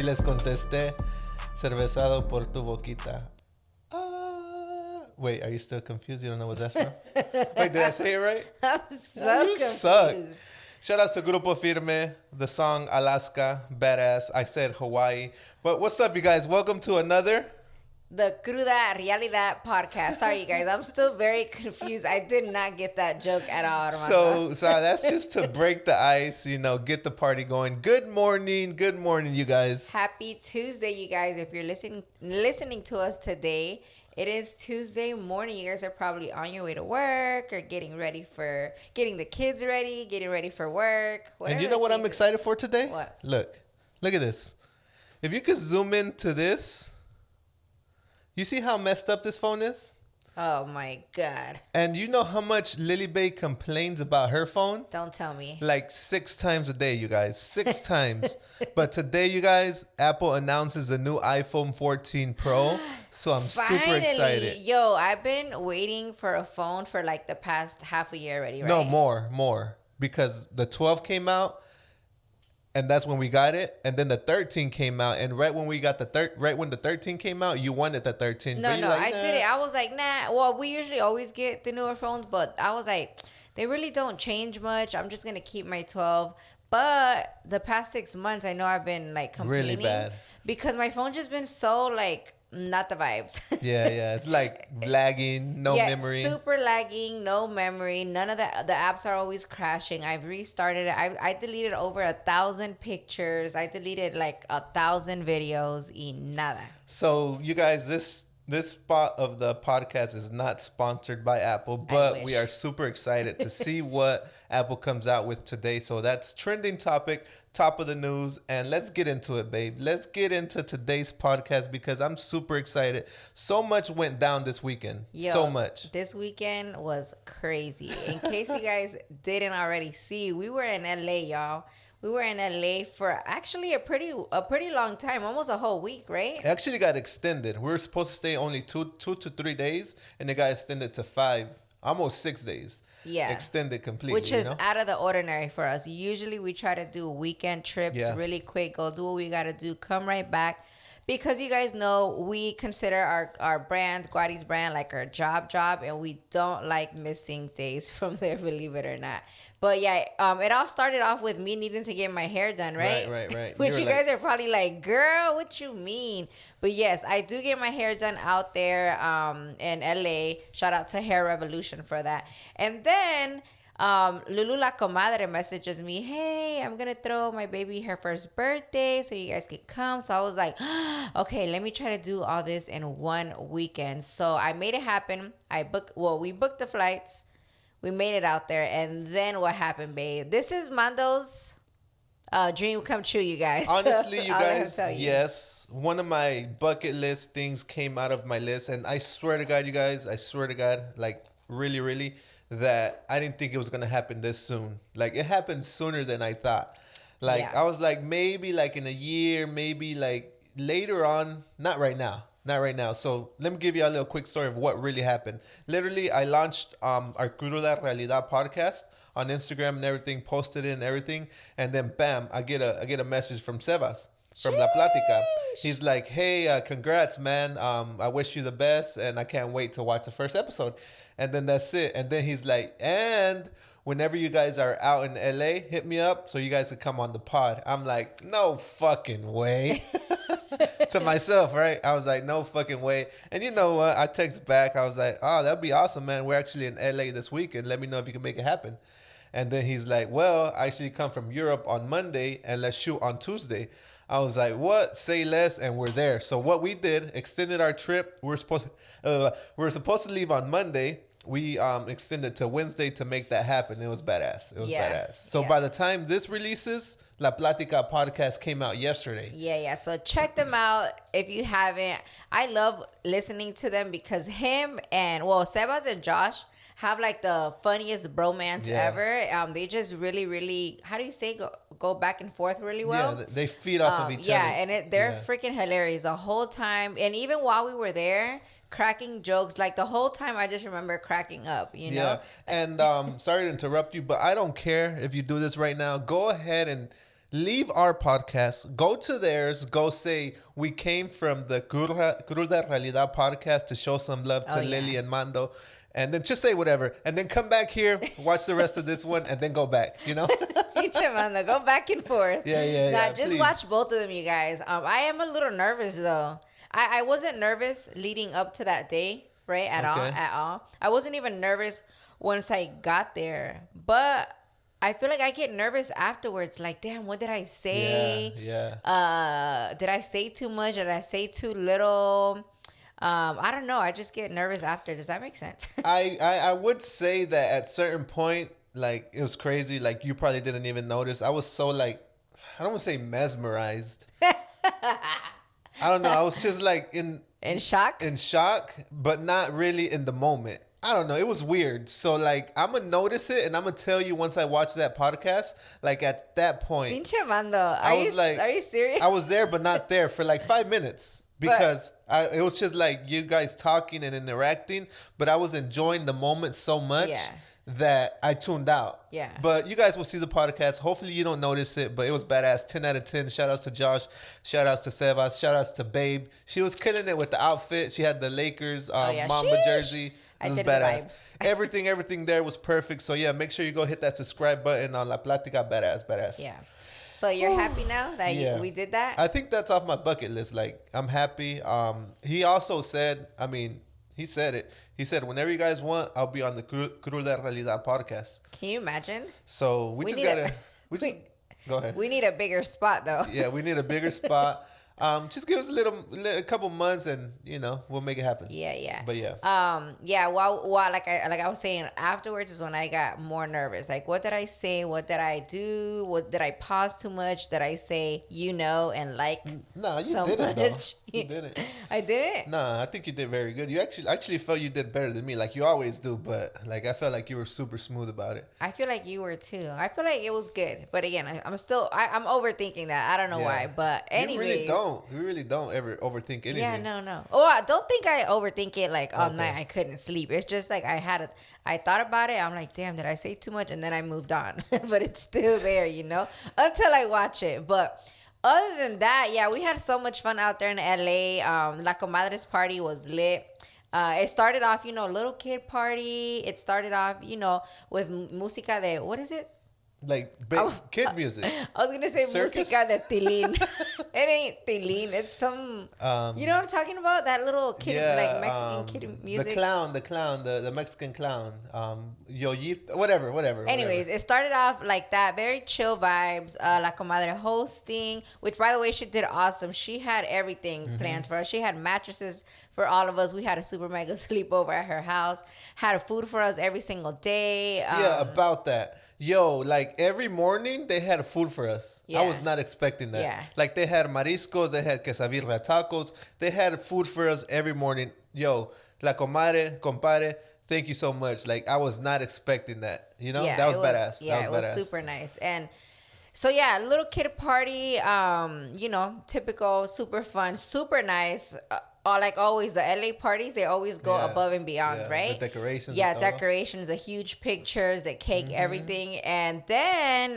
les contesté, cervezado por tu boquita. Wait, are you still confused? You don't know what that's from? Wait, did I say it right? I'm so You confused. suck. Shout out to Grupo Firme, the song Alaska, badass. I said Hawaii. But what's up, you guys? Welcome to another... The Cruda Realidad podcast. Sorry, you guys. I'm still very confused. I did not get that joke at all, Armando. So that's just to break the ice, get the party going. Good morning, you guys. Happy Tuesday, you guys. If you're listening to us today, it is Tuesday morning. You guys are probably on your way to work or getting the kids ready, getting ready for work. And you know what I'm excited for today? What? Look at this. If you could zoom into this, you see how messed up this phone is? Oh my God. And you know how much Lily Bay complains about her phone? Don't tell me. Like 6 times a day, you guys. 6 times. But today, you guys, Apple announces a new iPhone 14 Pro. So I'm super excited. Yo, I've been waiting for a phone for like the past half a year already, right? No, more. Because the 12 came out. And that's when we got it. And then the 13 came out. And right when we got right when the 13 came out, you wanted the 13. No, I did it. I was like, nah. Well, we usually always get the newer phones. But I was like, they really don't change much. I'm just going to keep my 12. But the past 6 months, I know I've been like complaining. Really bad. Because my phone just been so like... not the vibes. Yeah. It's like lagging, no memory. Super lagging, no memory. None of the apps are always crashing. I've restarted it. I deleted over 1,000 pictures. I deleted like 1,000 videos y nada. So you guys, this spot of the podcast is not sponsored by Apple, but we are super excited to see what Apple comes out with today. So that's trending topic, top of the news, and let's get into it, babe. Let's get into today's podcast because I'm super excited. So much went down this weekend. So much. This weekend was crazy. In case you guys didn't already see, we were in LA, y'all. We were in LA for actually a pretty long time, almost a whole week, right? It actually got extended. We were supposed to stay only two to 3 days, and it got extended to 5, almost 6 days. Yeah. Extended completely. Which is out of the ordinary for us. Usually we try to do weekend trips really quick, go do what we got to do, come right back. Because you guys know we consider our brand, Guadi's brand, like our job, and we don't like missing days from there, believe it or not. But yeah, it all started off with me needing to get my hair done, right? Right. Which you guys are probably like, girl, what you mean? But yes, I do get my hair done out there in LA. Shout out to Hair Revolution for that. And then Lulu La Comadre messages me, hey, I'm gonna throw my baby her first birthday so you guys can come. So I was like, okay, let me try to do all this in one weekend. So I made it happen. We booked the flights, we made it out there, and then what happened, babe? This is Mando's dream come true, you guys. Honestly, you guys, yes, one of my bucket list things came out of my list, and I swear to God, you guys, like really that I didn't think it was going to happen this soon. Like, it happened sooner than I thought. Like, I was like, maybe like in a year, maybe like later on. Not right now. So let me give you a little quick story of what really happened. Literally, I launched our Cruda Realidad podcast on Instagram and everything, posted it and everything. And then, bam, I get a message from Sebas. From La Plática. He's like, hey, congrats, man. I wish you the best, and I can't wait to watch the first episode. And then that's it. And then he's like, and whenever you guys are out in LA, hit me up so you guys can come on the pod. I'm like, no fucking way. To myself, right? I was like, no fucking way. And you know what? I text back. I was like, oh, that'd be awesome, man. We're actually in LA this weekend. Let me know if you can make it happen. And then he's like, well, I actually come from Europe on Monday, and let's shoot on Tuesday. I was like, what? Say less, and we're there. So what we did, extended our trip. We were supposed to leave on Monday. We extended to Wednesday to make that happen. It was badass. Badass. So by the time this releases, La Plática podcast came out yesterday. Yeah. So check them out if you haven't. I love listening to them because Sebas and Josh have like the funniest bromance ever. They just really, how do you say, go back and forth really well. Yeah, they feed off of each other. Yeah, and they're freaking hilarious the whole time. And even while we were there, cracking jokes, like the whole time I just remember cracking up, you know? And sorry to interrupt you, but I don't care if you do this right now. Go ahead and leave our podcast, go to theirs, go say we came from the Cruda Realidad podcast to show some love to Lily and Mando. And then just say whatever. And then come back here, watch the rest of this one, and then go back, you know? Feature Mando, go back and forth. Yeah. Just please. watch both of them, you guys. I am a little nervous, though. I wasn't nervous leading up to that day, right? At all. I wasn't even nervous once I got there. But I feel like I get nervous afterwards. Like, damn, what did I say? Yeah. Did I say too much? Did I say too little? I don't know. I just get nervous after. Does that make sense? I would say that at certain point, like, it was crazy. Like, you probably didn't even notice. I was so, like, I don't want to say mesmerized. I don't know. I was just, like, in shock? In shock, but not really in the moment. I don't know. It was weird. So, like, I'm going to notice it, and I'm going to tell you once I watch that podcast, like, at that point. Pinche Mando. Are you serious? I was there, but not there for, like, 5 minutes. Because it was just like you guys talking and interacting, but I was enjoying the moment so much that I tuned out. Yeah. But you guys will see the podcast. Hopefully you don't notice it, but it was badass. 10 out of 10. Shout outs to Josh. Shout outs to Sebas. Shout outs to Babe. She was killing it with the outfit. She had the Lakers Mamba jersey. It was badass. Everything there was perfect. So yeah, make sure you go hit that subscribe button on La Plática. Badass. Yeah. So you're happy now that we did that? I think that's off my bucket list. Like, I'm happy. He also said, he said it. He said, whenever you guys want, I'll be on the Cruda Realidad podcast. Can you imagine? So we just go ahead. We need a bigger spot, though. Yeah, we need a bigger spot. Just give us a couple months, and we'll make it happen. Yeah. But yeah. Well, like I was saying, afterwards is when I got more nervous. Like, what did I say? What did I do? What did I pause too much? Did I say and like? No, you so didn't. Much? Though. You didn't. I didn't. No, I think you did very good. You actually felt you did better than me, like you always do. But like I felt like you were super smooth about it. I feel like you were too. I feel like it was good, but again, I'm overthinking that. I don't know why, but anyways. We really don't ever overthink anything. Yeah, no. Oh, I don't think I overthink it like all night. I couldn't sleep. It's just like I thought about it. I'm like, damn, did I say too much? And then I moved on. But it's still there, until I watch it. But other than that, yeah, we had so much fun out there in LA. La Comadres party was lit. It started off, little kid party. It started off, with música de, what is it? Like kid music. I was gonna say Circus? música de Tilín. It ain't Tilín. It's some. You know what I'm talking about? That little kid, like Mexican kid music. The clown, the Mexican clown. Whatever. Anyways, it started off like that, very chill vibes. La Comadre hosting, which by the way, she did awesome. She had everything planned for us. She had mattresses for all of us. We had a super mega sleepover at her house. Had food for us every single day. About that. Yo, like every morning they had food for us. Yeah. I was not expecting that. Yeah. Like they had mariscos, they had quesadilla tacos. They had food for us every morning. Yo, la compadre, thank you so much. Like I was not expecting that. That was badass. Yeah, that was badass. It was super nice. And so yeah, little kid party, typical, super fun, super nice. Like always, the LA parties, they always go above and beyond, right? The decorations. Yeah, decorations, the huge pictures, the cake, everything. And then,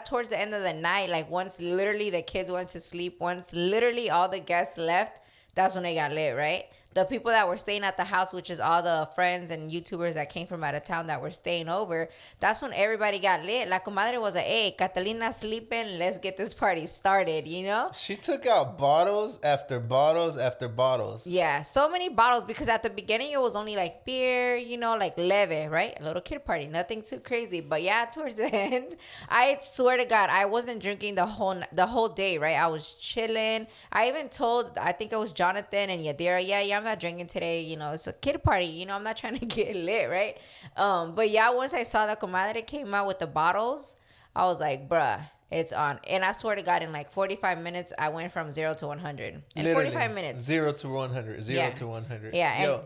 towards the end of the night, like once literally the kids went to sleep, once literally all the guests left, that's when they got lit, right? The people that were staying at the house, which is all the friends and YouTubers that came from out of town that were staying over, that's when everybody got lit. La comadre was like, hey, Catalina's sleeping. Let's get this party started, She took out bottles after bottles after bottles. Yeah, so many bottles because at the beginning it was only like beer, like leve, right? A little kid party, nothing too crazy. But yeah, towards the end, I swear to God, I wasn't drinking the whole day, right? I was chilling. I even told, I think it was Jonathan and Yadira, I'm not drinking today, it's a kid party, I'm not trying to get lit, right? But yeah, once I saw the comadre came out with the bottles, I was like, bruh, it's on. And I swear to God, in like 45 minutes, I went from 0 to 100. In Literally, 45 minutes. 0 to 100. 0 to 100. Yeah.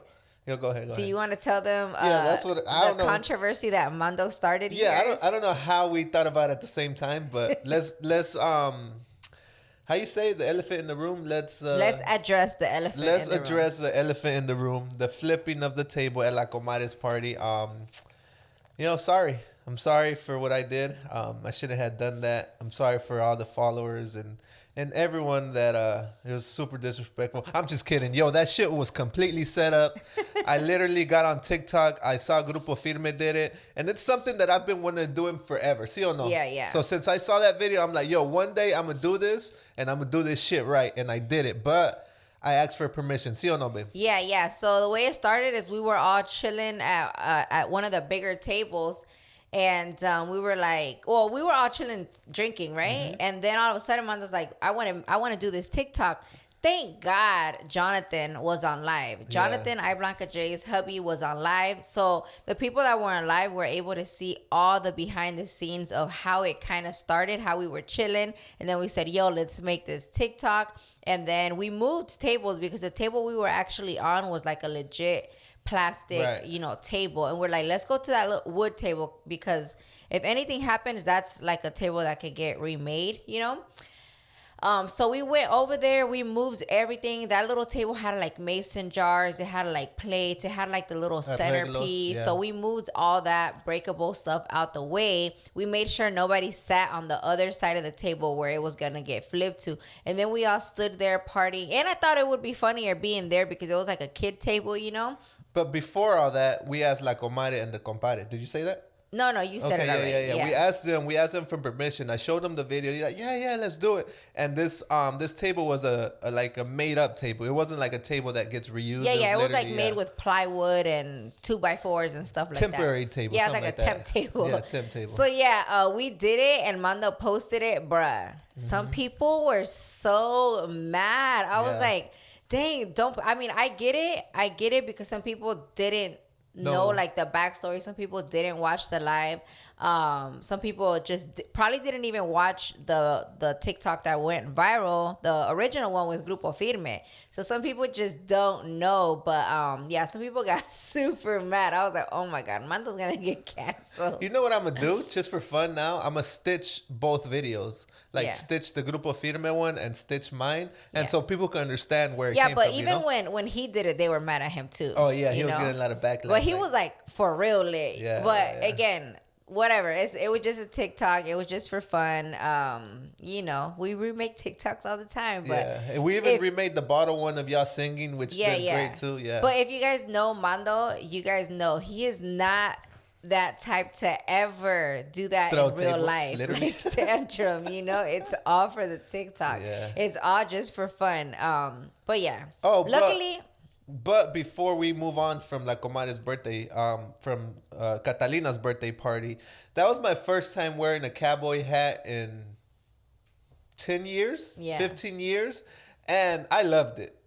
Yo, go ahead. Do you want to tell them that's what I don't know. Controversy that Mando started? Yeah, I don't know how we thought about it at the same time, but let's how you say the elephant in the room? Let's address the elephant. Let's address the elephant in the room. The flipping of the table at La Comadre's party. Sorry. I'm sorry for what I did. I shouldn't have done that. I'm sorry for all the followers and everyone that it was super disrespectful. I'm just kidding. Yo, that shit was completely set up. I literally got on TikTok. I saw Grupo Firme did it. And it's something that I've been wanting to do forever. See or no? Yeah, yeah. So since I saw that video, I'm like, yo, one day I'm going to do this and I'm going to do this shit right. And I did it. But I asked for permission. See or no, babe? Yeah, yeah. So the way it started is we were all chilling at one of the bigger tables. And we were like, well, we were all chilling, drinking, right? Mm-hmm. And then all of a sudden, Mando's like, I want to do this TikTok. Thank God Jonathan was on live. Jonathan, I Blanca J's hubby was on live. So the people that were on live were able to see all the behind the scenes of how it kind of started, how we were chilling. And then we said, yo, let's make this TikTok. And then we moved tables because the table we were actually on was like a legit plastic, table. And we're like, let's go to that little wood table because if anything happens, that's like a table that could get remade, So we went over there, we moved everything. That little table had like mason jars, it had like plates, it had like the little centerpiece. Yeah. So we moved all that breakable stuff out the way. We made sure nobody sat on the other side of the table where it was gonna get flipped to. And then we all stood there partying. And I thought it would be funnier being there because it was like a kid table, But before all that, we asked La Comadre and the Compadre. Did you say that? No, you said it already. Yeah. We asked them for permission. I showed them the video. You're like, yeah, let's do it. And this table was a made up table. It wasn't like a table that gets reused. Yeah, it was like made with plywood and 2x4s and stuff like temporary that. Table. Yeah, it's like a temp table. Yeah, temp table. So we did it and Mando posted it, bruh. Mm-hmm. Some people were so mad. I was like, dang, I get it because some people didn't know like the backstory. Some people didn't watch the live. Some people just probably didn't even watch the TikTok that went viral, the original one with Grupo Firme. So some people just don't know. But some people got super mad. I was like, oh my God, Mando's gonna get canceled. You know what I'm gonna do just for fun now? I'm gonna stitch both videos. Stitch the Grupo Firme one and stitch mine. And so people can understand where it came from. Yeah, but even when he did it, they were mad at him too. Oh yeah, he was getting a lot of backlash. But he was like for real lit. Yeah. But again, whatever. It was just a TikTok. It was just for fun. We remake TikToks all the time. But and we even remade the bottle one of y'all singing, which did great too. Yeah. But if you guys know Mando, you guys know he is not that type to ever do that in real life. Literally. Like tantrum, it's all for the TikTok. Yeah. It's all just for fun. But yeah. Oh, luckily. But before we move on from La Comadre's birthday, from Catalina's birthday party, that was my first time wearing a cowboy hat in 10 years, 15 years, and I loved it.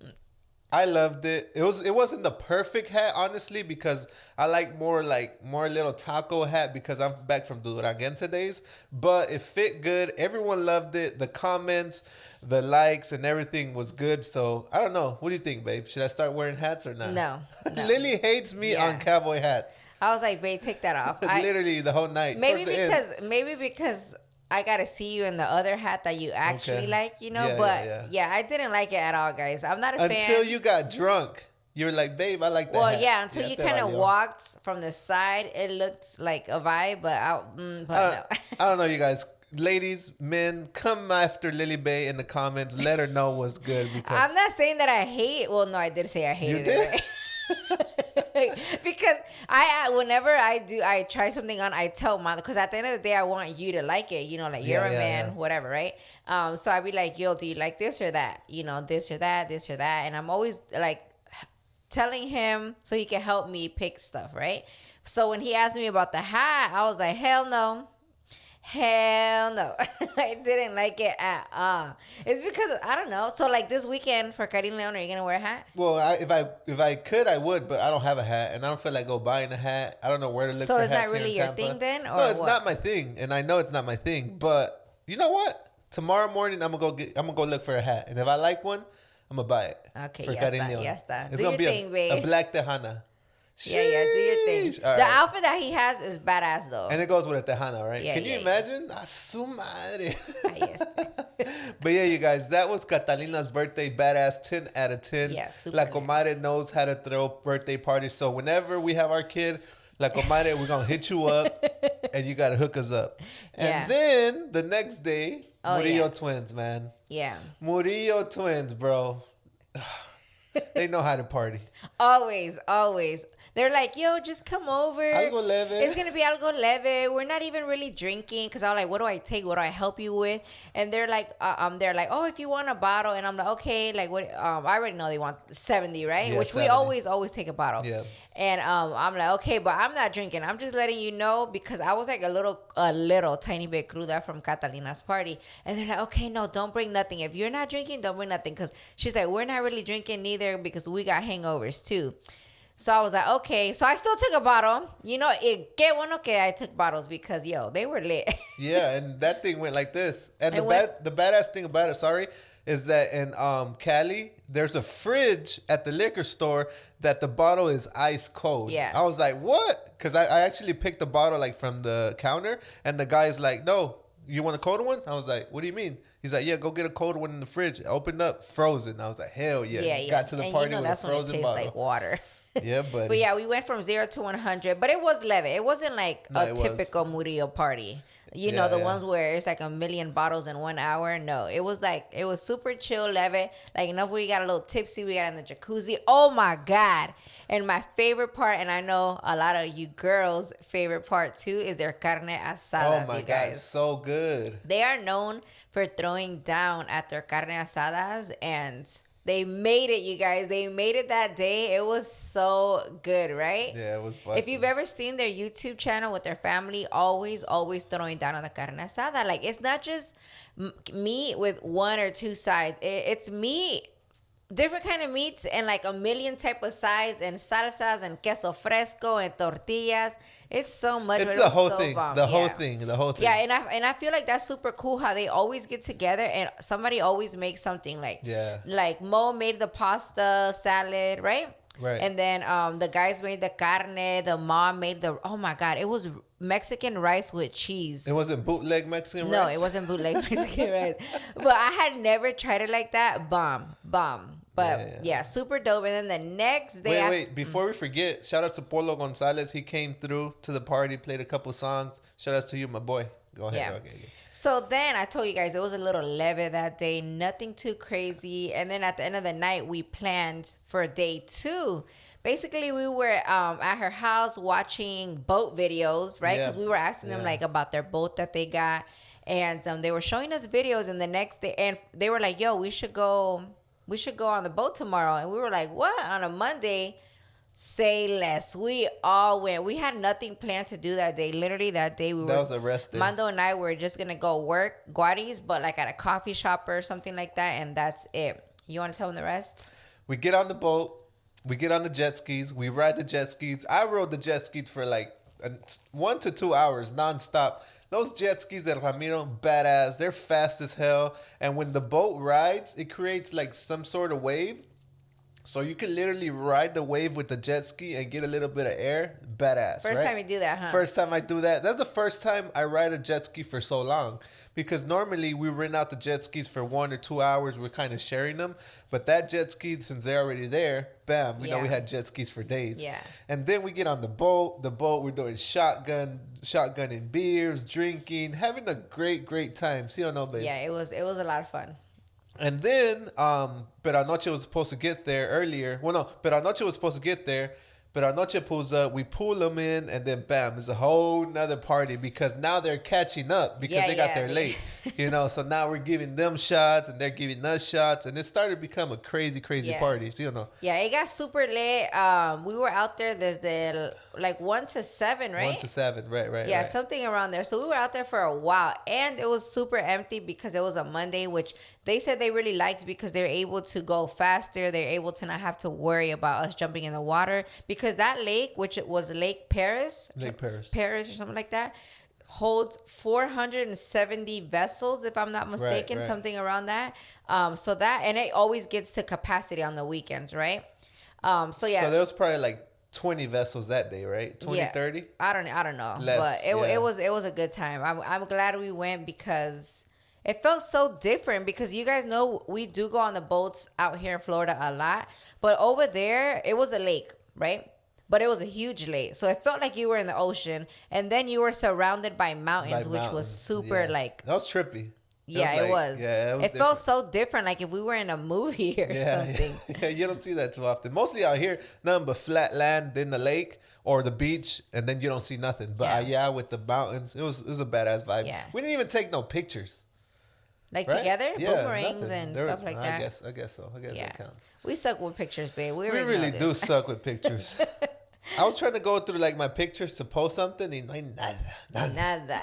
It wasn't the perfect hat, honestly, because I like more little taco hat because I'm back from Duranguense days. But it fit good. Everyone loved it. The comments, the likes, and everything was good. So I don't know. What do you think, babe? Should I start wearing hats or not? No. Lily hates me on cowboy hats. I was like, babe, take that off. Literally the whole night. Maybe because I gotta see you in the other hat that you actually like, I didn't like it at all, guys. I'm not a fan. Until you got drunk. You were like, babe, I like that hat. Well, yeah, until you kind of walked from the side, it looked like a vibe, no. I don't know, you guys. Ladies, men, come after Lily Bay in the comments. Let her know what's good. Because I'm not saying that I hate. Well, no, I did say I hated it. Because whenever I try something on, I tell Mom, because at the end of the day, I want you to like it, you're a man, whatever, right? So I'd be like, yo, do you like this or that? This or that, and I'm always like telling him so he can help me pick stuff, right? So when he asked me about the hat, I was like, hell no. I didn't like it at all. It's because I don't know. So like this weekend for Karim Leon, are you gonna wear a hat? Well, if I could, I would, but I don't have a hat, and I don't feel like buying a hat. I don't know where to look for hats. So it's not really your thing then, or no? It's not my thing, and I know it's not my thing. But you know what? Tomorrow morning, I'm gonna go look for a hat, and if I like one, I'm gonna buy it. Okay, yes, it's gonna be a black Tejana. Yeah, do your thing. All the outfit that he has is badass though. And it goes with a Tejana, right? Yeah, Can you imagine? A su madre. Yes. But yeah, you guys, that was Catalina's birthday. Badass, 10 out of 10. Yeah, super La Comadre knows how to throw birthday parties. So whenever we have our kid, La Comadre, we're going to hit you up. and you gotta hook us up. And Yeah. then the next day, Oh, Murillo yeah. twins, man. Yeah. Murillo twins, bro. They know how to party. Always, always. They're like, yo, just come over. Algo leve. It's going to be algo leve. We're not even really drinking. Because I'm like, what do I take? What do I help you with? And they're like, oh, if you want a bottle. And I'm like, okay. Like, what? I already know they want 70, right? Yeah, Which 70. we always take a bottle. Yeah. And I'm like, okay, but I'm not drinking. I'm just letting you know because I was like a little tiny bit cruda from Catalina's party. And they're like, okay, no, don't bring nothing. If you're not drinking, don't bring nothing. Because she's like, we're not really drinking neither because we got hangovers too. So I was like, okay. So I still took a bottle. You know, que bueno que I took bottles because, yo, they were lit. Yeah, and that thing went like this. And It the badass thing about it, is that in Cali, there's a fridge at the liquor store that the bottle is ice cold. Yes. I was like, what? Because I actually picked the bottle like from the counter, and the guy's like, no, you want a cold one? I was like, what do you mean? He's like, yeah, go get a cold one in the fridge. I opened up, frozen. I was like, hell yeah. Yeah. Got to the party you know, with that's a frozen when it tastes bottle. like water. Yeah, buddy. But yeah, we went from 0 to 100, but it was leve. It wasn't like No, a it was. typical Murillo party. You know, Yeah, the yeah. ones where it's like a million bottles in 1 hour. No, it was super chill, leve. Like enough where you got a little tipsy. We got in the jacuzzi. Oh my God. And my favorite part, and I know a lot of you girls' favorite part too, is their carne asadas, Oh my you God, guys. so good. They are known for throwing down at their carne asadas, and they made it, you guys. They made it that day. It was so good, right? Yeah, it was busted. If you've ever seen their YouTube channel with their family, always throwing down on the carne asada. Like, it's not just meat with one or two sides. It's meat, different kind of meats, and like a million type of sides, and salsas, and queso fresco, and tortillas. It's so much. It's but it the was whole so thing. bomb. The whole Yeah. thing. The whole thing. Yeah, and I feel like that's super cool how they always get together and somebody always makes something like Yeah. like Mo made the pasta salad, right? Right. And then the guys made the carne, the mom made the oh my God, it was Mexican rice with cheese. It wasn't bootleg Mexican No, rice? it wasn't bootleg Mexican rice. But I had never tried it like that. Bomb. But yeah, super dope. And then the next day Wait. Before we forget, shout out to Polo Gonzalez. He came through to the party, played a couple songs. Shout out to you, my boy. Go ahead. Yeah. Okay. So then I told you guys it was a little leve that day, nothing too crazy. And then at the end of the night, we planned for day 2. Basically, we were at her house watching boat videos, right? Yeah. Because we were asking them like about their boat that they got, and they were showing us videos. And the next day, and they were like, "Yo, we should go on the boat tomorrow." And we were like, "What? On a Monday?" Say less. We all went. We had nothing planned to do that day. Literally that day That was a rest day. Mando and I were just gonna go work Guaris, but like at a coffee shop or something like that, and that's it. You want to tell them the rest? We get on the boat. We get on the jet skis. We ride the jet skis. I rode the jet skis for like 1 to 2 hours nonstop. Those jet skis that Ramiro, badass. They're fast as hell. And when the boat rides, it creates like some sort of wave. So you can literally ride the wave with the jet ski and get a little bit of air. Badass, First right? time you do that, huh? First time I do that. That's the first time I ride a jet ski for so long. Because normally we rent out the jet skis for 1 or 2 hours. We're kind of sharing them. But that jet ski, since they're already there, bam, we know we had jet skis for days. Yeah. And then we get on the boat. The boat, we're doing shotgunning beers, drinking, having a great time. See or no, babe? Yeah, it was a lot of fun. And then, Peranoche was supposed to get there earlier. Well, no, Peranoche was supposed to get there. Peranoche pulls up, we pull them in, and then bam, it's a whole nother party because now they're catching up because they got there late. So now we're giving them shots and they're giving us shots. And it started to become a crazy party. See or no? Yeah, it got super late. We were out there like 1 to 7, right? 1 to 7, right. Yeah, something around there. So we were out there for a while, and it was super empty because it was a Monday, which they said they really liked because they're able to go faster. They're able to not have to worry about us jumping in the water because that lake, which it was Lake Paris or something like that, holds 470 vessels, if I'm not mistaken, Right. something around that. So that, and it always gets to capacity on the weekends, right? So yeah. So there was probably like 20 vessels that day, right? 20, 30? I don't know. Less, but it was a good time. I'm glad we went because it felt so different because you guys know we do go on the boats out here in Florida a lot. But over there, it was a lake, right? but it was a huge lake. So it felt like you were in the ocean, and then you were surrounded by mountains, which was super like. That was trippy. Yeah, it was. Yeah, it felt so different, like if we were in a movie or something. Yeah, you don't see that too often. Mostly out here, nothing but flat land, then the lake or the beach, and then you don't see nothing. But with the mountains, it was a badass vibe. Yeah. We didn't even take no pictures. Like right? together, yeah, boomerangs nothing. and stuff like that. I guess so. I guess that counts. We suck with pictures, babe. We really do suck with pictures. I was trying to go through like my pictures to post something, and nada.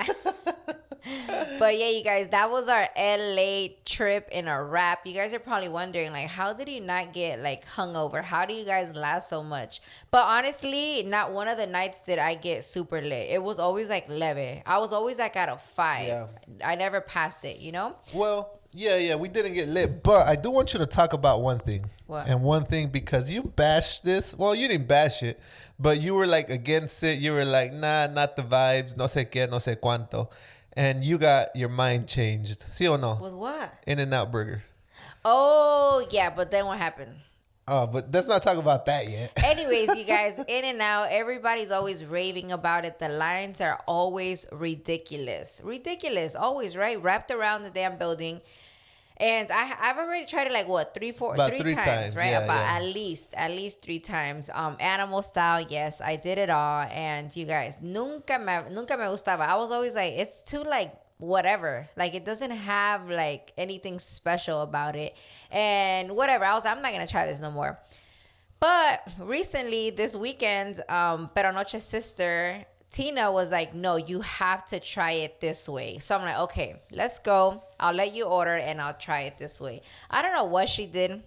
But yeah, you guys, that was our LA trip in a wrap. You guys are probably wondering, like, how did you not get like hungover? How do you guys last so much? But honestly, not one of the nights did I get super lit. It was always like leve. I was always like at a 5. Yeah. I never passed it, you know? Well, yeah, we didn't get lit, but I do want you to talk about one thing. What? And one thing, because you bashed this. Well, you didn't bash it, but you were like against it. You were like, nah, not the vibes, no sé qué, no sé cuánto. And you got your mind changed. ¿Sí o no? With what? In-N-Out Burger. Oh, yeah, but then what happened? Oh, but let's not talk about that yet. Anyways, you guys, In-N-Out, everybody's always raving about it. The lines are always ridiculous. Ridiculous, always, right? Wrapped around the damn building. And I've already tried it like what, three times, right? At least 3 times. Animal style, yes, I did it all. And you guys, nunca me gustaba. I was always like, it's too like whatever. Like it doesn't have like anything special about it. And whatever. I was like, I'm not gonna try this no more. But recently, this weekend, Pero Noche's sister Tina was like, no, you have to try it this way. So I'm like, okay, let's go. I'll let you order and I'll try it this way. I don't know what she did.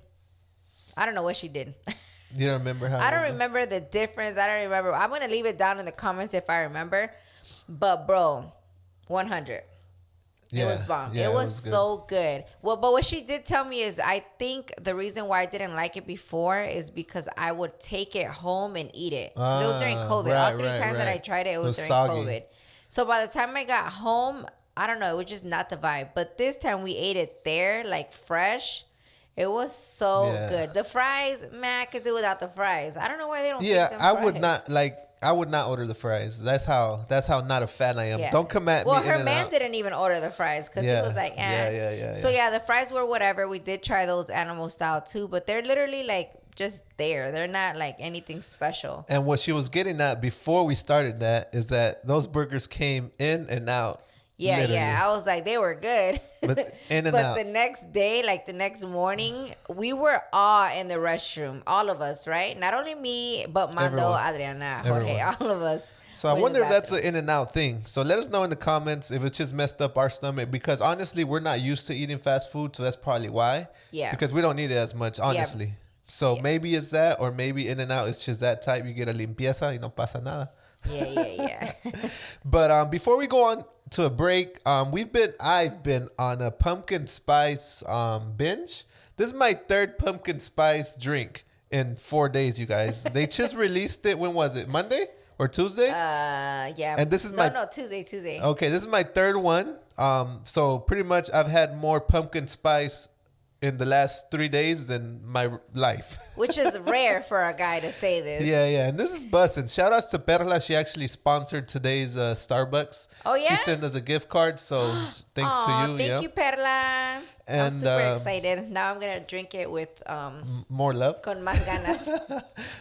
You don't remember how? I don't remember the difference. I don't remember. I'm going to leave it down in the comments if I remember. But bro, 100. It was bomb. Yeah, it was so good. Well, but what she did tell me is I think the reason why I didn't like it before is because I would take it home and eat it. It was during COVID. All 3 times that I tried it, it was during COVID. So by the time I got home, I don't know, it was just not the vibe. But this time we ate it there, like fresh. It was so good. The fries, man, I could do without the fries. I don't know why they don't fix them fries. I would not order the fries. That's how not a fan I am. Yeah. Don't come at me. Well, her man didn't even order the fries because he was like, eh. Yeah. So yeah, the fries were whatever. We did try those animal style too, but they're literally like just there. They're not like anything special. And what she was getting at before we started that is that those burgers came in and out. Yeah, literally. I was like, they were good. But in and but out. The next day, like the next morning, we were all in the restroom. All of us, right? Not only me, but Mando, Adriana, Jorge, all of us. So I wonder if that's an In-N-Out thing. So let us know in the comments if it's just messed up our stomach. Because honestly, we're not used to eating fast food. So that's probably why. Yeah. Because we don't need it as much, honestly. Yeah. So maybe it's that, or maybe In-N-Out is just that type. You get a limpieza y no pasa nada. Yeah. But before we go on to a break, I've been on a pumpkin spice binge. This is my 3rd pumpkin spice drink in 4 days, you guys. They just released it. When was it? Monday or Tuesday? Yeah. And this is Tuesday. Okay, this is my 3rd one. So pretty much I've had more pumpkin spice in the last 3 days than my life. Which is rare for a guy to say this. Yeah. And this is bussin'. Shout outs to Perla. She actually sponsored today's Starbucks. Oh, yeah? She sent us a gift card. So thanks to you. Thank you, Perla. And, I'm super excited. Now I'm going to drink it with... more love. Con más ganas.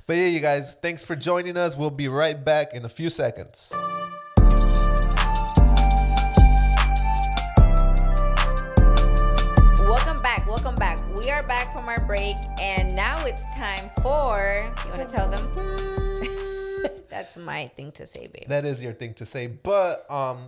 But yeah, you guys, thanks for joining us. We'll be right back in a few seconds. Welcome back. We are back from our break, and now it's time for... You want to tell them? That's my thing to say, babe. That is your thing to say. But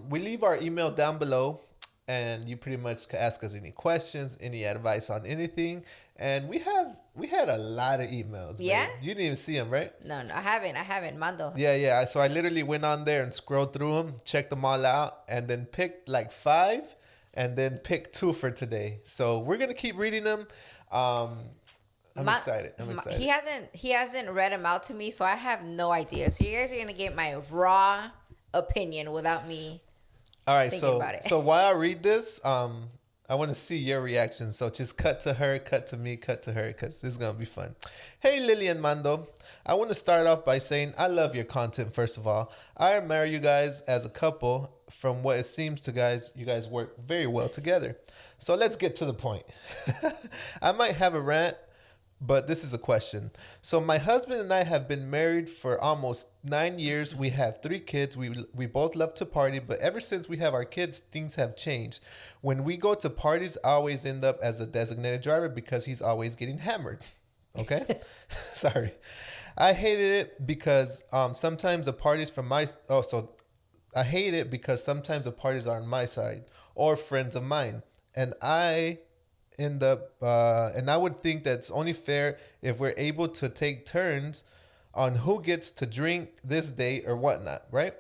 we leave our email down below, and you pretty much can ask us any questions, any advice on anything. And we had a lot of emails. Yeah? Babe. You didn't even see them, right? No, I haven't. Mando. Yeah. So I literally went on there and scrolled through them, checked them all out, and then picked like 5. And then pick 2 for today. So we're gonna keep reading them. I'm excited. He hasn't read them out to me, so I have no idea. So you guys are gonna get my raw opinion without me. All right. Thinking about it. So while I read this, I want to see your reaction. So just cut to her, cut to me, cut to her, because this is going to be fun. Hey, Lily and Mando. I want to start off by saying I love your content, first of all. I admire you guys as a couple. From what it seems to guys, you guys work very well together. So let's get to the point. I might have a rant, but this is a question. So my husband and I have been married for almost 9 years. We have 3 kids. We both love to party, but ever since we have our kids, things have changed. When we go to parties, I always end up as a designated driver because he's always getting hammered. Okay? Sorry. I hated it because sometimes the parties from my I hate it because sometimes the parties are on my side or friends of mine, and I end up and I would think that's only fair if we're able to take turns on who gets to drink this day or whatnot, right?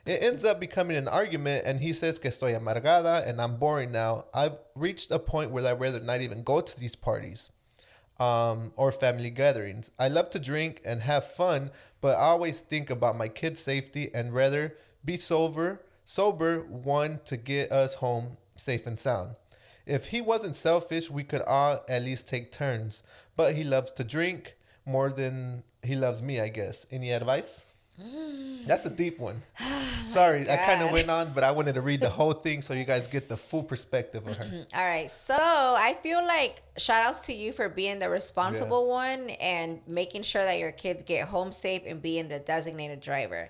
It ends up becoming an argument, and he says que estoy amargada and I'm boring now. I've reached a point where I'd rather not even go to these parties or family gatherings. I love to drink and have fun, but I always think about my kids' safety and rather be sober one to get us home safe and sound. If he wasn't selfish, we could all at least take turns. But he loves to drink more than he loves me, I guess. Any advice? That's a deep one. Sorry, I kind of went on, but I wanted to read the whole thing so you guys get the full perspective of her. All right. So I feel like shout outs to you for being the responsible one and making sure that your kids get home safe and being the designated driver.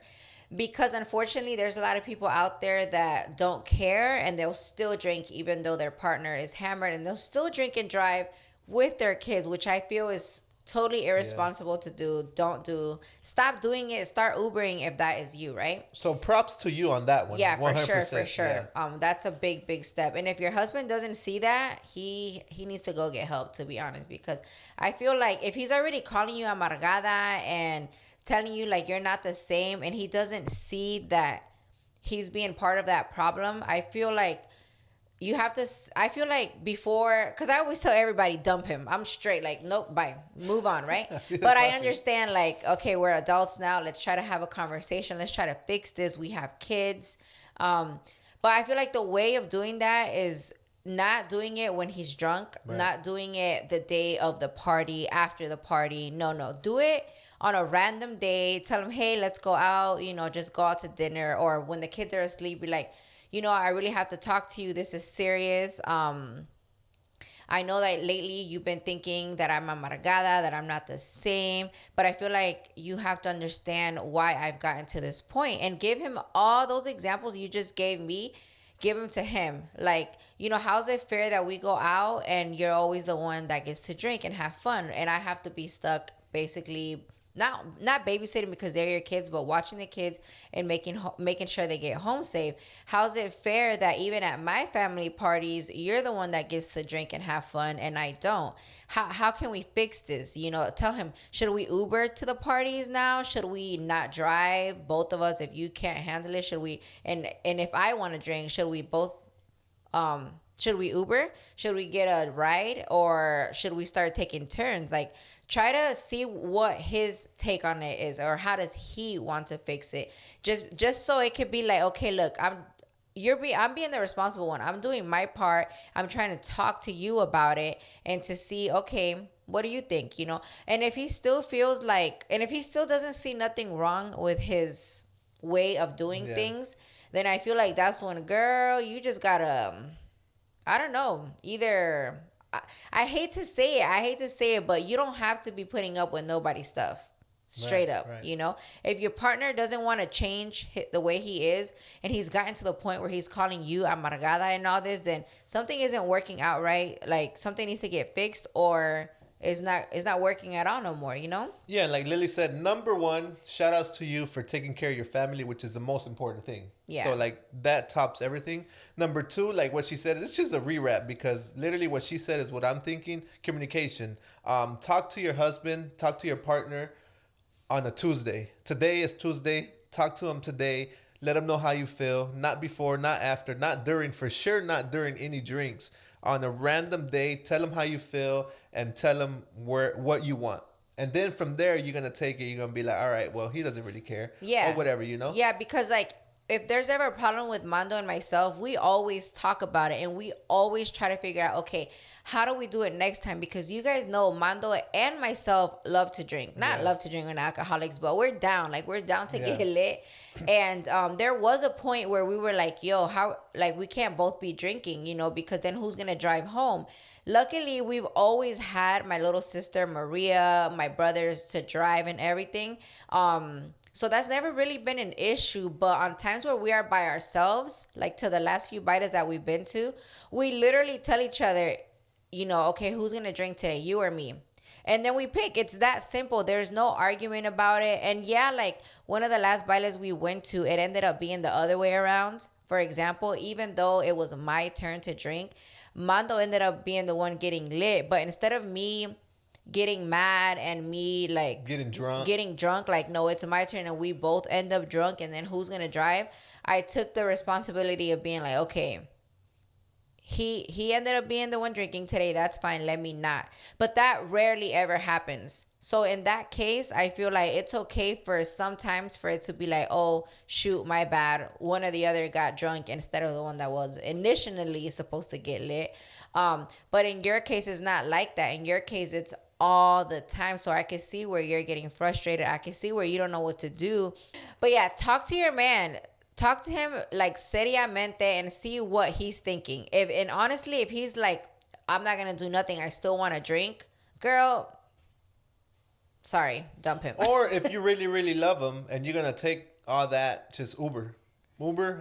Because unfortunately, there's a lot of people out there that don't care and they'll still drink even though their partner is hammered, and they'll still drink and drive with their kids, which I feel is totally irresponsible to do. Don't do. Stop doing it. Start Ubering if that is you, right? So props to you on that one. Yeah, for sure, for sure. Yeah. That's a big step. And if your husband doesn't see that, he needs to go get help, to be honest, because I feel like if he's already calling you amargada and telling you like you're not the same, and he doesn't see that he's being part of that problem, I feel like you have to, I feel like before, because I always tell everybody, dump him. I'm straight, like, nope, bye, move on, right? But I understand, like, okay, we're adults now. Let's try to have a conversation. Let's try to fix this. We have kids. But I feel like the way of doing that is not doing it when he's drunk, right. Not doing it the day of the party, after the party. No. Do it on a random day. Tell him, hey, let's go out, just go out to dinner. Or when the kids are asleep, be like, I really have to talk to you. This is serious. I know that lately you've been thinking that I'm amargada, that I'm not the same. But I feel like you have to understand why I've gotten to this point. And give him all those examples you just gave me. Give them to him. Like, how's it fair that we go out and you're always the one that gets to drink and have fun, and I have to be stuck basically not babysitting because they're your kids, but watching the kids and making sure they get home safe. How's it fair that even at my family parties, you're the one that gets to drink and have fun and I don't? How can we fix this? Tell him, should we Uber to the parties now? Should we not drive, both of us? If you can't handle it, should we? And if I want to drink, should we both? Should we Uber? Should we get a ride, or should we start taking turns? Like, try to see what his take on it is, or how does he want to fix it? Just so it could be like, okay, look, I'm being the responsible one. I'm doing my part. I'm trying to talk to you about it and to see, okay, what do you think? And if he still feels like, and if he still doesn't see nothing wrong with his way of doing things, then I feel like that's when, girl, you just gotta, I don't know, either, I hate to say it, but you don't have to be putting up with nobody's stuff. Straight up. If your partner doesn't want to change the way he is, and he's gotten to the point where he's calling you amargada and all this, then something isn't working out right. Like, something needs to get fixed, or it's not working at all no more, Yeah, like Lily said, number one, shout outs to you for taking care of your family, which is the most important thing. Yeah. So like that tops everything. Number two, like what she said, it's just a rewrap, because literally what she said is what I'm thinking. Communication. Talk to your husband, talk to your partner on a Tuesday. Today is Tuesday. Talk to him today. Let him know how you feel. Not before, not after, not during, for sure not during any drinks. On a random day, tell him how you feel and tell him what you want. And then from there, you're going to take it. You're going to be like, all right, well, he doesn't really care. Yeah. Or whatever, Yeah, because like, if there's ever a problem with Mando and myself, we always talk about it and we always try to figure out, okay, how do we do it next time? Because you guys know Mando and myself love to drink. Not love to drink, we're not alcoholics, but we're down. Like, we're down to get lit. And there was a point where we were like, yo, how, like, we can't both be drinking, you know, because then who's going to drive home? Luckily, we've always had my little sister Maria, my brothers to drive and everything. So that's never really been an issue. But on times where we are by ourselves, like to the last few bites that we've been to, we literally tell each other, you know, okay, who's going to drink today, you or me? And then we pick. It's that simple. There's no argument about it. And yeah, like one of the last bailes we went to, it ended up being the other way around. For example, even though it was my turn to drink, Mando ended up being the one getting lit. But instead of me getting mad and me like getting drunk, like, no, it's my turn and we both end up drunk and then who's going to drive? I took the responsibility of being like, okay, he ended up being the one drinking today. That's fine. Let me not. But that rarely ever happens. So in that case, I feel like it's okay for sometimes for it to be like, oh, shoot, my bad. One or the other got drunk instead of the one that was initially supposed to get lit. But in your case, it's not like that. In your case, it's all the time. So I can see where you're getting frustrated. I can see where you don't know what to do. But yeah, talk to your man. Talk to him like seriamente and see what he's thinking. And honestly, if he's like, I'm not gonna do nothing, I still want to drink, girl, sorry, dump him. Or if you really, really love him and you're gonna take all that, just Uber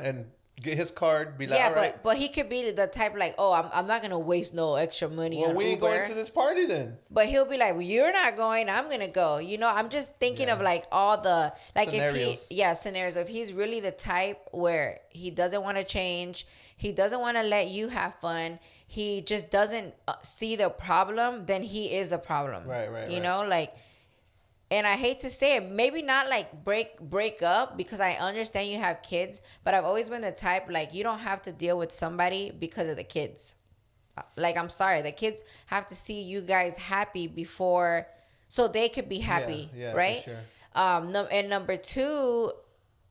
and get his card, be like, yeah, all right. But he could be the type like, oh, I'm not going to waste no extra money on we ain't Uber. going to this party then. But he'll be like, well, you're not going, I'm going to go. You know, I'm just thinking of like all the, like scenarios. Scenarios. If he's really the type where he doesn't want to change, he doesn't want to let you have fun, he just doesn't see the problem, then he is the problem. Right. You know, like, and I hate to say it, maybe not like break up because I understand you have kids, but I've always been the type like you don't have to deal with somebody because of the kids. Like, I'm sorry, the kids have to see you guys happy before so they could be happy, right? For sure. And number two,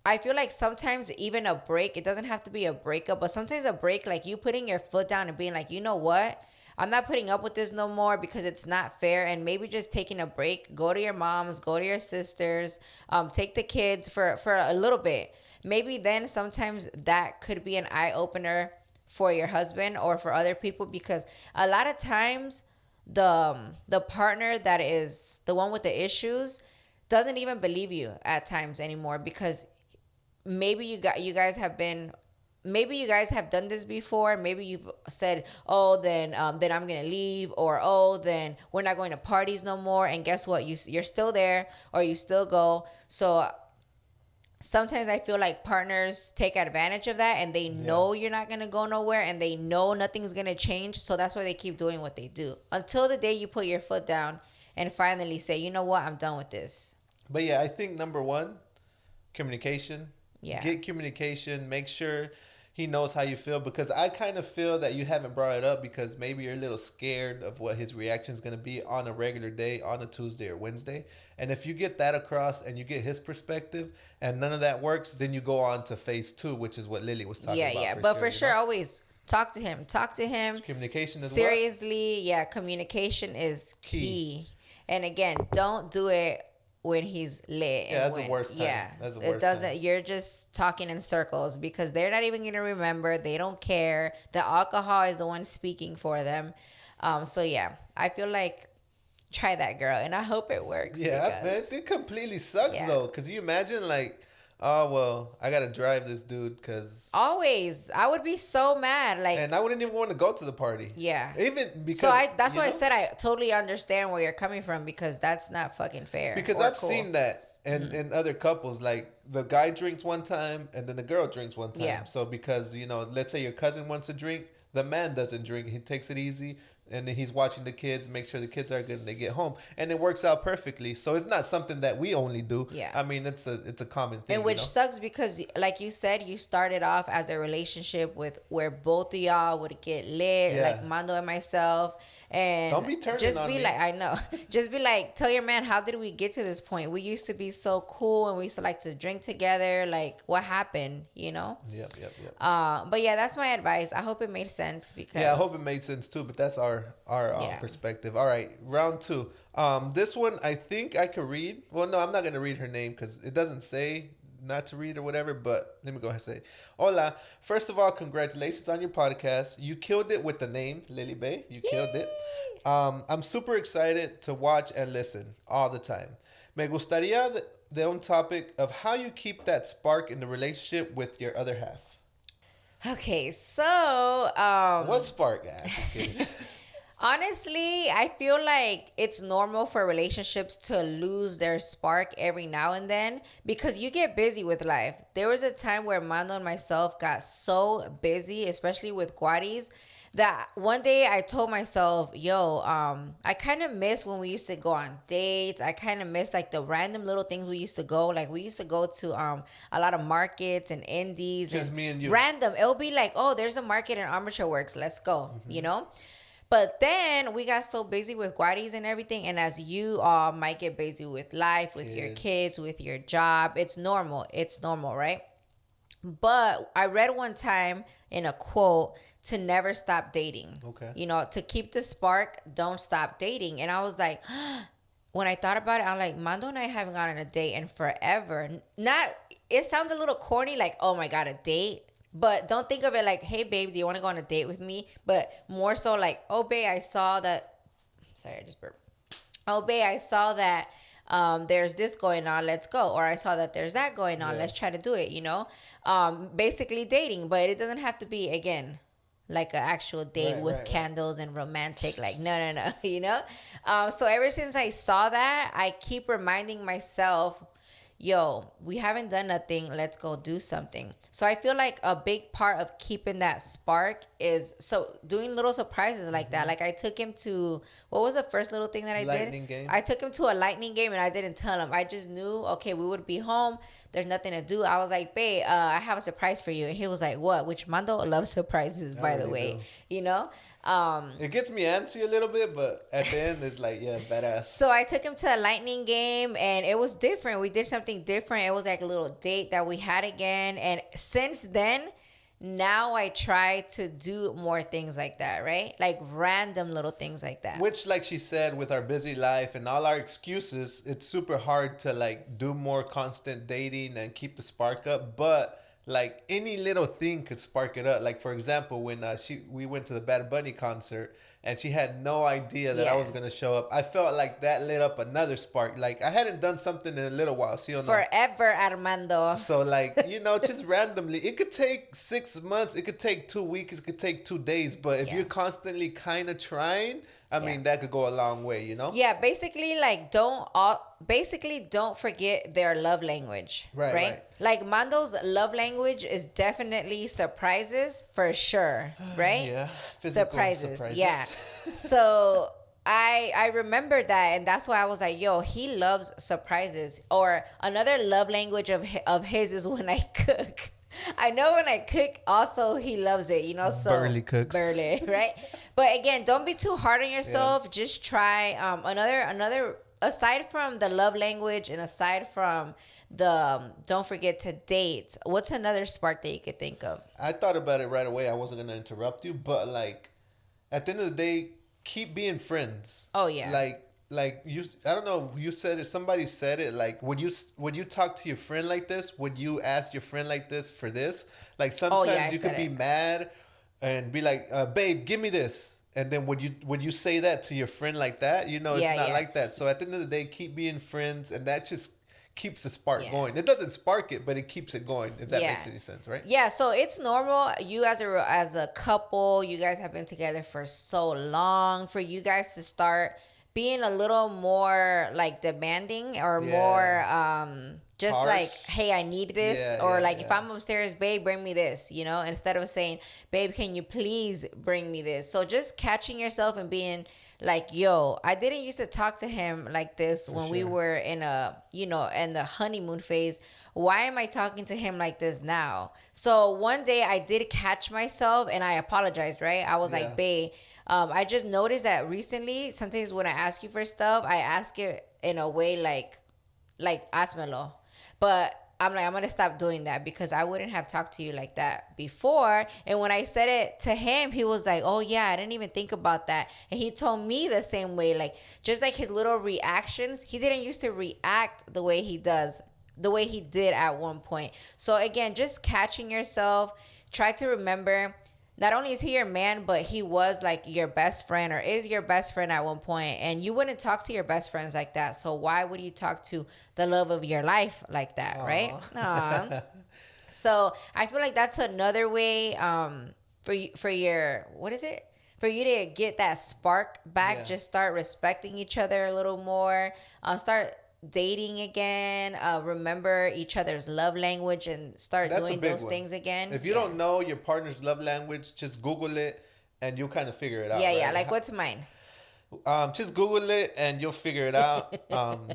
I feel like sometimes even a break, it doesn't have to be a breakup, but sometimes a break, like you putting your foot down and being like, you know what? I'm not putting up with this no more because it's not fair. And maybe just taking a break, go to your mom's, go to your sisters, take the kids for a little bit. Maybe then sometimes that could be an eye opener for your husband or for other people, because a lot of times the partner that is the one with the issues doesn't even believe you at times anymore, because maybe you guys have done this before. Maybe you've said, oh, then I'm gonna leave, or oh, then we're not going to parties no more. And guess what? You're still there, or you still go. So sometimes I feel like partners take advantage of that, and they know you're not gonna go nowhere, and they know nothing's gonna change. So that's why they keep doing what they do until the day you put your foot down and finally say, you know what, I'm done with this. But yeah, I think number one, communication. Yeah. Get communication. Make sure he knows how you feel, because I kind of feel that you haven't brought it up because maybe you're a little scared of what his reaction is going to be on a regular day, on a Tuesday or Wednesday. And if you get that across and you get his perspective and none of that works, then you go on to phase 2, which is what Lily was talking about. Yeah. But for sure, always talk to him. Communication is seriously, yeah, communication is key. And again, don't do it when he's lit. Yeah, that's the worst time. Yeah, that's the worst it doesn't. time. You're just talking in circles because they're not even gonna remember. They don't care. The alcohol is the one speaking for them. So yeah, I feel like try that, girl, and I hope it works. Yeah, man, it completely sucks though. Cause you imagine like, oh well, I gotta drive this dude because always I would be so mad, like, and I wouldn't even want to go to the party. Yeah, even because that's why I said I totally understand where you're coming from, because that's not fucking fair. Because I've seen that in other couples, like the guy drinks one time and then the girl drinks one time. Yeah. So because let's say your cousin wants to drink, the man doesn't drink, he takes it easy. and then he's watching the kids, make sure the kids are good and they get home, and it works out perfectly. So it's not something that we only do. Yeah. I mean, it's a common thing. And which sucks because, like you said, you started off as a relationship with where both of y'all would get lit, like Mando and myself. And don't be turning just on be me. like, I know, just be like, tell your man, how did we get to this point? We used to be so cool and we used to like to drink together. Like, what happened? You know? Yep. But yeah, that's my advice. I hope it made sense because I hope it made sense too. But that's our perspective. All right, round 2. This one I think I could read. Well, no, I'm not gonna read her name because it doesn't say not to read or whatever, but let me go ahead and say, hola. First of all, congratulations on your podcast. You killed it with the name, Lily Bay. You killed it. I'm super excited to watch and listen all the time. Me gustaría de un topic of how you keep that spark in the relationship with your other half. Okay, so what spark, guys? Just kidding. honestly, I feel like it's normal for relationships to lose their spark every now and then because you get busy with life. There was a time where Mando and myself got so busy, especially with Guaris, that one day I told myself, yo, I kind of miss when we used to go on dates. I kind of miss like the random little things we used to go. Like we used to go to a lot of markets and indies. Just me and you. Random. It'll be like, oh, there's a market in Armature Works. Let's go, you know? But then we got so busy with Guaris and everything. And as you all might get busy with life, with your kids, with your job, it's normal. It's normal, right? But I read one time in a quote to never stop dating. Okay. You know, to keep the spark, don't stop dating. And I was like, when I thought about it, I'm like, Mando and I haven't gone on a date in forever. Not, it sounds a little corny, like, oh my God, a date. But don't think of it like, hey, babe, do you want to go on a date with me? But more so like, oh, babe, I saw that. Sorry, I just burped. Oh, babe, I saw that there's this going on. Let's go. Or I saw that there's that going on. Let's try to do it, you know? Basically dating. But it doesn't have to be, again, like an actual date with candles and romantic. Like, no, you know? So ever since I saw that, I keep reminding myself, yo, we haven't done nothing. Let's go do something. So I feel like a big part of keeping that spark is doing little surprises like that. Like I took him to, what was the first little thing that I lightning did? Game. I took him to a lightning game and I didn't tell him. I just knew, okay, we would be home. There's nothing to do. I was like, babe, I have a surprise for you. And he was like, what? Which Mando loves surprises, by the way. Do. You know? It gets me antsy a little bit, but at the end it's like, yeah, badass. So I took him to a lightning game and it was different. We did something different. It was like a little date that we had again. And since then, now I try to do more things like that, right? Like random little things like that. Which, like she said, with our busy life and all our excuses, it's super hard to like do more constant dating and keep the spark up. But like any little thing could spark it up. Like for example, when we went to the Bad Bunny concert and she had no idea that I was gonna show up, I felt like that lit up another spark. Like I hadn't done something in a little while. So you know, forever, Armando. So like, you know, just randomly, it could take 6 months, it could take 2 weeks, it could take 2 days. But if you're constantly kind of trying, I mean, that could go a long way, you know? Yeah, basically, like, don't forget their love language, right? Like, Mando's love language is definitely surprises, for sure, right? Yeah, physical surprises. Yeah. So I remember that, and that's why I was like, yo, he loves surprises. Or another love language of his is when I cook. I know when I cook, also he loves it, you know. So Burley cooks. Burley, right? But again, don't be too hard on yourself. Yeah. Just try another. Aside from the love language and aside from the don't forget to date, what's another spark that you could think of? I thought about it right away. I wasn't gonna interrupt you, but like at the end of the day, keep being friends. Oh yeah. Like you, I don't know. You said it. Somebody said it. Like, would you talk to your friend like this? Would you ask your friend like this for this? Like sometimes you could be mad and be like, "Babe, give me this." And then would you say that to your friend like that? You know, it's not like that. So at the end of the day, keep being friends, and that just keeps the spark going. It doesn't spark it, but it keeps it going. If that makes any sense, right? Yeah. So it's normal. You as a couple, you guys have been together for so long. For you guys to start being a little more like demanding or more just Harsh. like, hey, I need this, Yeah, or yeah, like if yeah. I'm upstairs, babe, bring me this, instead of saying, babe, can you please bring me this? So just catching yourself and being like, yo, I didn't used to talk to him like this For when we sure. were in the honeymoon phase. Why am I talking to him like this now? So one day I did catch myself and I apologized, right? I was Yeah. like, babe, I just noticed that recently, sometimes when I ask you for stuff, I ask it in a way like házmelo. But I'm like, I'm gonna stop doing that because I wouldn't have talked to you like that before. And when I said it to him, he was like, oh yeah, I didn't even think about that. And he told me the same way, like just like his little reactions, he didn't used to react the way he did at one point. So again, just catching yourself, try to remember, not only is he your man, but he was like your best friend or is your best friend at one point, and you wouldn't talk to your best friends like that. So why would you talk to the love of your life like that, right? Aw. So I feel like that's another way for your, what is it? For you to get that spark back, Yeah. just start respecting each other a little more. Start dating again. Remember each other's love language and start That's a doing big those one. things again. If you Yeah. don't know your partner's love language, just Google it and you'll kind of figure it out. Yeah, yeah. Right? Like, what's mine? Just Google it and you'll figure it out.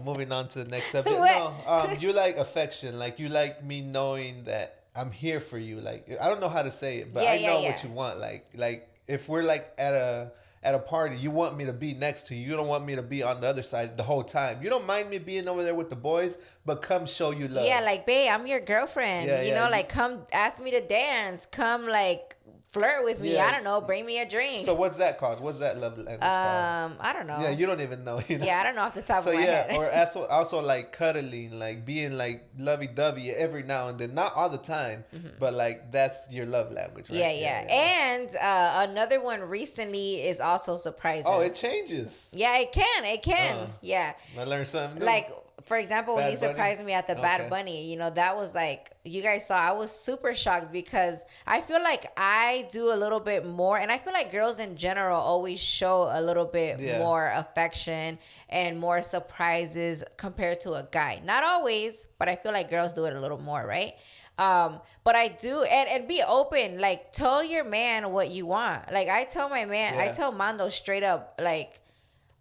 Moving on to the next subject. What? No, you like affection. Like you like me knowing that I'm here for you. Like I don't know how to say it, but Yeah, I yeah, know yeah. what you want. Like if we're like at a party, you want me to be next to you. You don't want me to be on the other side the whole time. You don't mind me being over there with the boys, but come show you love. Yeah, like, babe, I'm your girlfriend. Yeah, yeah. Like, come ask me to dance. Come, like, flirt with me. Yeah. I don't know. Bring me a drink. So what's that called? What's that love language called? I don't know. Yeah, you don't even know. You know? Yeah, I don't know off the top So of my yeah, head. or also like cuddling, like being like lovey dovey every now and then, not all the time, but like that's your love language, right? Yeah. And another one recently is also surprises. Oh, it changes. Yeah, it can. It can. Yeah. I learned something new. Like, for example, when Bad he Bunny? surprised me at the Bad Okay. Bunny, that was like, you guys saw, I was super shocked because I feel like I do a little bit more, and I feel like girls in general always show a little bit Yeah. more affection and more surprises compared to a guy. Not always, but I feel like girls do it a little more, right? But I do, and be open, like tell your man what you want. Like I tell my man, I Yeah. tell Mando straight up, like,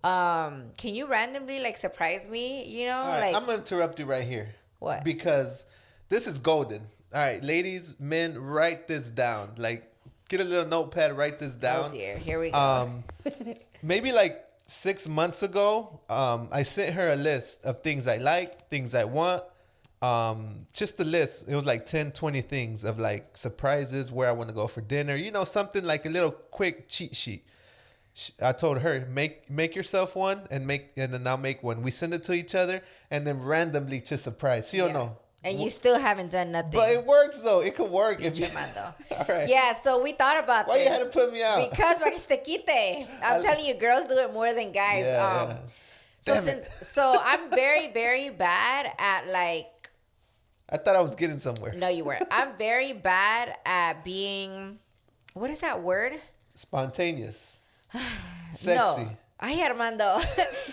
can you randomly like surprise me? All right, Like, I'm gonna interrupt you right here. What? Because this is golden. All right, ladies, men, write this down. Like, get a little notepad, write this down. oh dear, here we go. Maybe like 6 months ago, I sent her a list of things I like, things I want. Just a list. It was like 10, 20 things of like surprises, where I want to go for dinner. Something like a little quick cheat sheet. I told her, make yourself one and then I'll make one. We send it to each other and then randomly just surprise. See or Yeah. no? And you still haven't done nothing. But it works though. It could work if you. Mando. All right. Yeah, so we thought about Why this. you had to put me out? Because para que se te quite. I'm telling you, girls do it more than guys. Yeah, So Damn it. so I'm very, very bad at like, I thought I was getting somewhere. no, you weren't. I'm very bad at being, what is that word? Spontaneous. Sexy. No. Ay, Armando.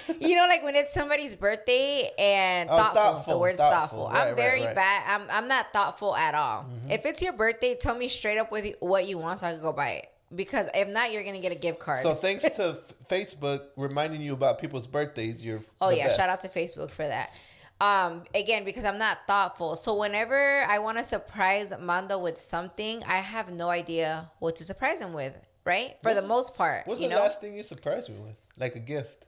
Like when it's somebody's birthday and thoughtful. The word's thoughtful. Right, I'm very right. bad. I'm not thoughtful at all. If it's your birthday, tell me straight up with what you want so I can go buy it. Because if not, you're going to get a gift card. So thanks to Facebook reminding you about people's birthdays, you're Oh the yeah, best. shout out to Facebook for that. Again, because I'm not thoughtful. So whenever I want to surprise Mando with something, I have no idea what to surprise him with, right? For the most part, What's the last thing you surprised me with? Like a gift?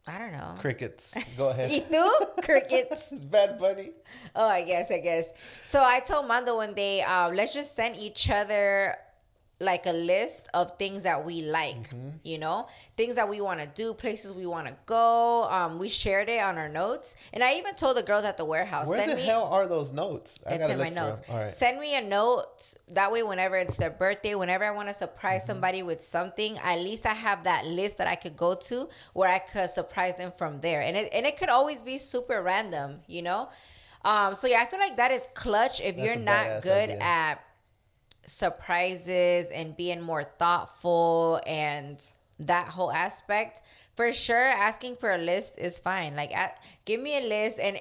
I don't know. Crickets. Go ahead. You know? Crickets. Bad Bunny. Oh, I guess. So I told Mando one day, let's just send each other like a list of things that we like, things that we want to do, places we want to go. We shared it on our notes. And I even told the girls at the warehouse, Where the hell are those notes? I it's gotta in look my for notes. them. All right. Send me a note. That way, whenever it's their birthday, whenever I want to surprise somebody with something, at least I have that list that I could go to where I could surprise them from there. And it could always be super random, So yeah, I feel like that is clutch if That's you're a not badass good idea. at surprises and being more thoughtful and that whole aspect. For sure, asking for a list is fine. Like, give me a list, and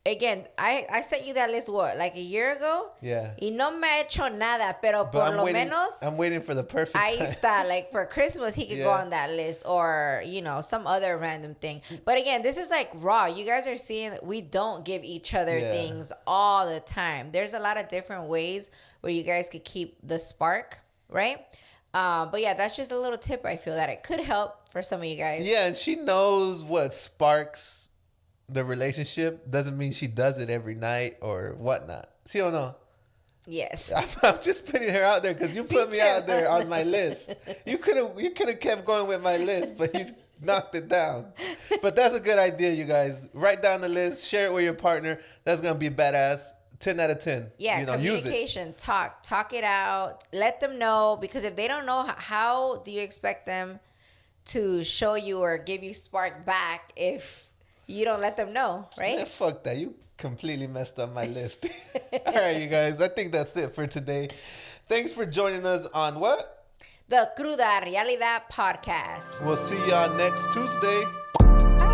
again, I sent you that list, what, like a year ago? Yeah. Y no me ha hecho nada, pero But por I'm lo waiting, menos, I'm waiting for the perfect ahí time. está. Like for Christmas, he could go Yeah. on that list, or, you know, some other random thing. But again, this is like raw. You guys are seeing we don't give each other Yeah. things all the time. There's a lot of different ways where you guys could keep the spark, right? But yeah, that's just a little tip. I feel that it could help for some of you guys. Yeah, and she knows what sparks the relationship. Doesn't mean she does it every night or whatnot. See or no? Yes. I'm just putting her out there because you put me out there on my list. You could have kept going with my list, but you knocked it down. But that's a good idea, you guys. Write down the list, share it with your partner. That's gonna be badass. 10 out of 10. Yeah, you know, use it. communication, talk it out. Let them know, because if they don't know, how do you expect them to show you or give you spark back if you don't let them know, right? Man, fuck that. You completely messed up my list. All right, you guys. I think that's it for today. Thanks for joining us on what? The Cruda Realidad Podcast. We'll see y'all next Tuesday. Bye.